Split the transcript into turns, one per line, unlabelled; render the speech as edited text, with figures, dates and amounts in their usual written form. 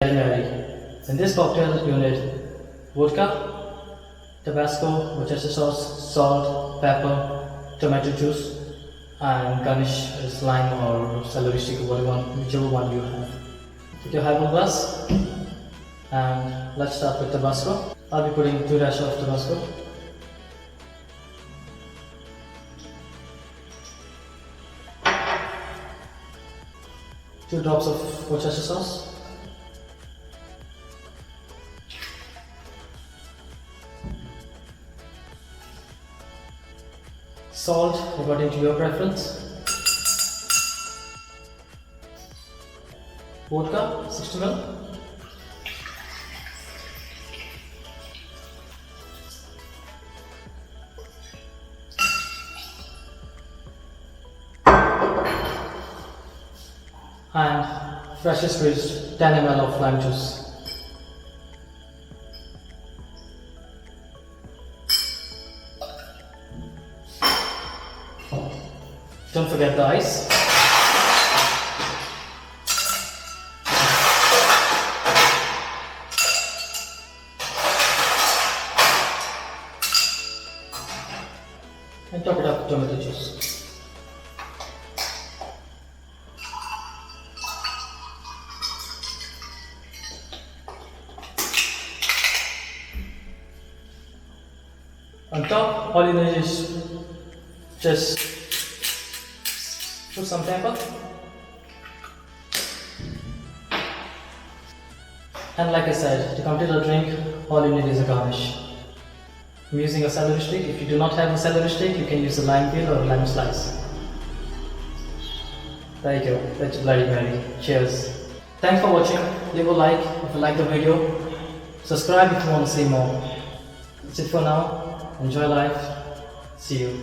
Mary. In this cocktail, you need vodka, Tabasco, Worcester sauce, salt, pepper, tomato juice, and garnish as lime or celery stick, whichever one you have. Take your highball glass, and let's start with Tabasco. I'll be putting 2 dashes of Tabasco. Two drops of Worcester sauce. Salt according to your preference. Vodka 60 ml. And freshly squeezed 10 ml of lime juice. Don't forget the ice. And top it up with tomato juice. On top, all you need is just put some pepper, and like I said, to complete a drink, all you need is a garnish. I'm using a celery stick. If you do not have a celery stick, you can use a lime peel or a lime slice. There you go, that's Bloody Mary. Cheers. Thanks for watching. Leave a like if you like the video. Subscribe if you want to see more. That's it for now. Enjoy life. See you.